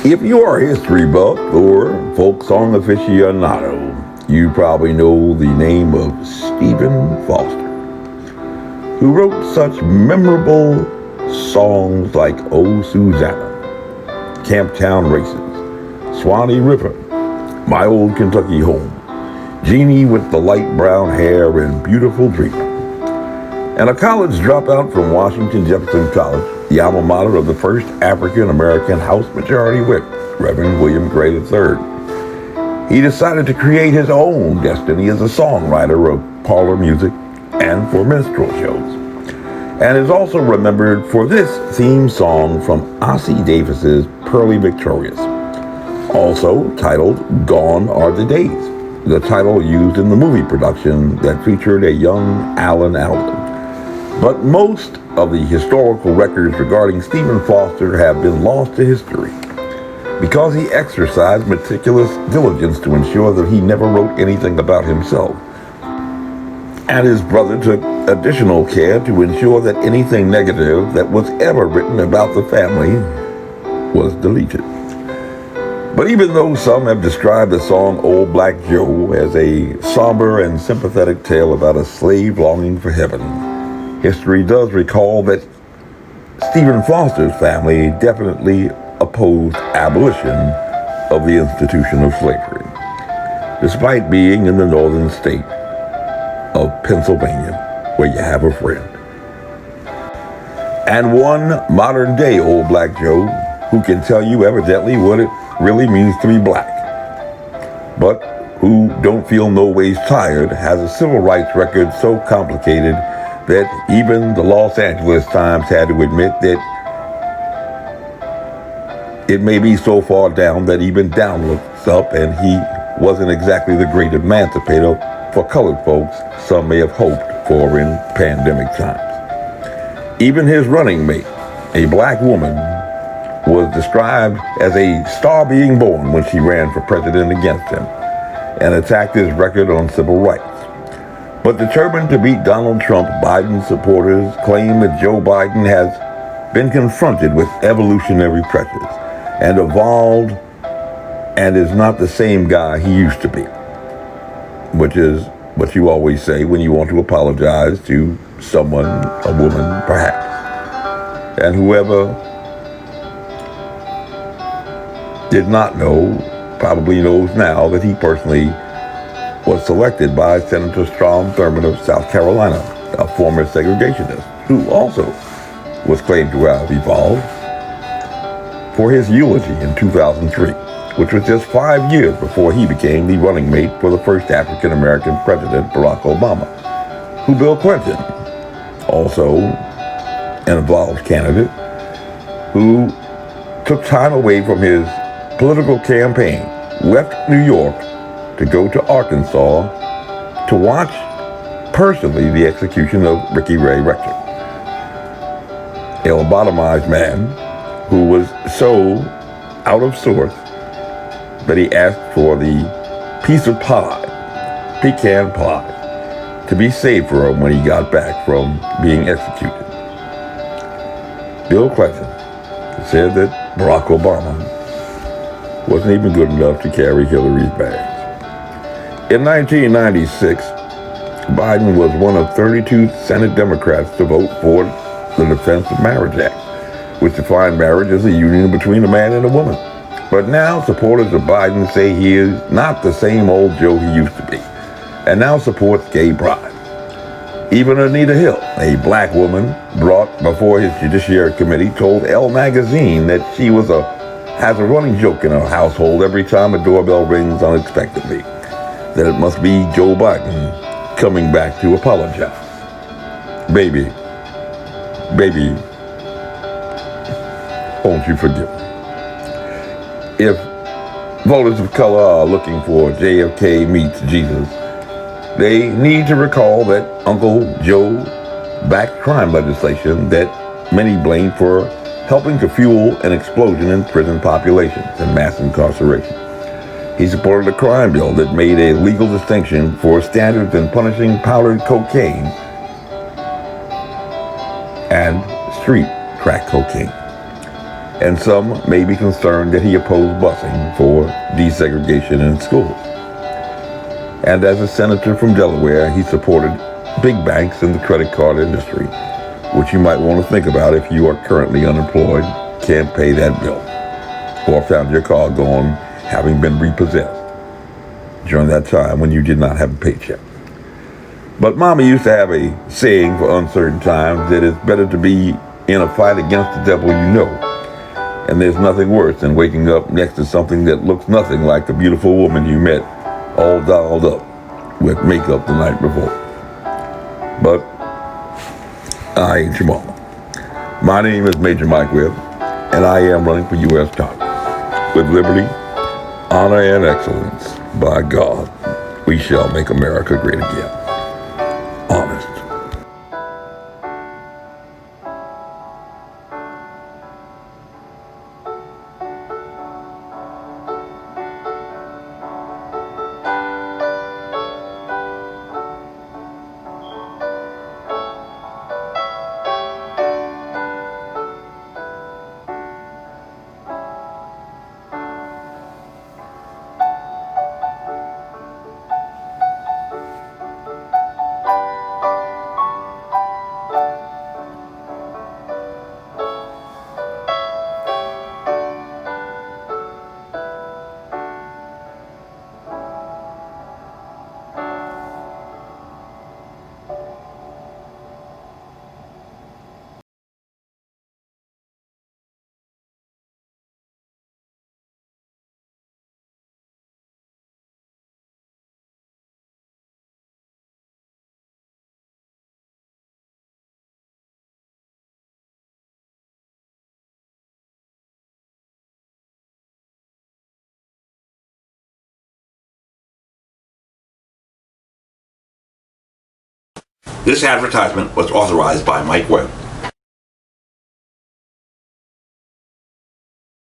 If you are a history buff or folk song aficionado, you probably know the name of Stephen Foster, who wrote such memorable songs like Oh Susanna, Camptown Races, Swanee River, My Old Kentucky Home, Jeannie with the Light Brown Hair, and Beautiful Dreamer. And a college dropout from Washington Jefferson College, the alma mater of the first African-American House Majority Whip, Reverend William Gray III. He decided to create his own destiny as a songwriter of parlor music and for minstrel shows, and is also remembered for this theme song from Ossie Davis's Pearly Victorious, also titled Gone Are the Days, the title used in the movie production that featured a young Alan Alda. But most of the historical records regarding Stephen Foster have been lost to history because he exercised meticulous diligence to ensure that he never wrote anything about himself. And his brother took additional care to ensure that anything negative that was ever written about the family was deleted. But even though some have described the song Old Black Joe as a somber and sympathetic tale about a slave longing for heaven, history does recall that Stephen Foster's family definitely opposed abolition of the institution of slavery, despite being in the northern state of Pennsylvania, where you have a friend. And one modern-day Old Black Joe who can tell you evidently what it really means to be black, but who don't feel no ways tired, has a civil rights record so complicated that even the Los Angeles Times had to admit that it may be so far down that even down looks up, and he wasn't exactly the great emancipator for colored folks some may have hoped for in pandemic times. Even his running mate, a black woman, was described as a star being born when she ran for president against him and attacked his record on civil rights. But determined to beat Donald Trump, Biden supporters claim that Joe Biden has been confronted with evolutionary pressures and evolved and is not the same guy he used to be, which is what you always say when you want to apologize to someone, a woman perhaps. And whoever did not know probably knows now that he personally was selected by Senator Strom Thurmond of South Carolina, a former segregationist, who also was claimed to have evolved, for his eulogy in 2003, which was just 5 years before he became the running mate for the first African-American president, Barack Obama, who Bill Clinton, also an involved candidate, who took time away from his political campaign, left New York to go to Arkansas to watch personally the execution of Ricky Ray Rector, a lobotomized man who was so out of sorts that he asked for the piece of pie, pecan pie, to be saved for him when he got back from being executed. Bill Clinton said that Barack Obama wasn't even good enough to carry Hillary's bags. In 1996, Biden was one of 32 Senate Democrats to vote for the Defense of Marriage Act, which defined marriage as a union between a man and a woman. But now supporters of Biden say he is not the same old Joe he used to be, and now supports gay pride. Even Anita Hill, a black woman brought before his Judiciary Committee, told Elle magazine that she has a running joke in her household every time a doorbell rings unexpectedly, that it must be Joe Biden coming back to apologize. Baby, won't you forgive me? If voters of color are looking for JFK meets Jesus, they need to recall that Uncle Joe backed crime legislation that many blame for helping to fuel an explosion in prison populations and mass incarceration. He supported a crime bill that made a legal distinction for standards in punishing powdered cocaine and street crack cocaine. and some may be concerned that he opposed busing for desegregation in schools. And as a senator from Delaware, he supported big banks in the credit card industry, which you might want to think about if you are currently unemployed, can't pay that bill, or found your car gone having been repossessed during that time when you did not have a paycheck. But Mama used to have a saying for uncertain times that it's better to be in a fight against the devil you know. And there's nothing worse than waking up next to something that looks nothing like the beautiful woman you met all dolled up with makeup the night before. But I ain't your mama. My name is Major Mike Webb, and I am running for U.S. Congress. With liberty, honor, and excellence, by God, we shall make America great again. Honest. This advertisement was authorized by Mike Webb.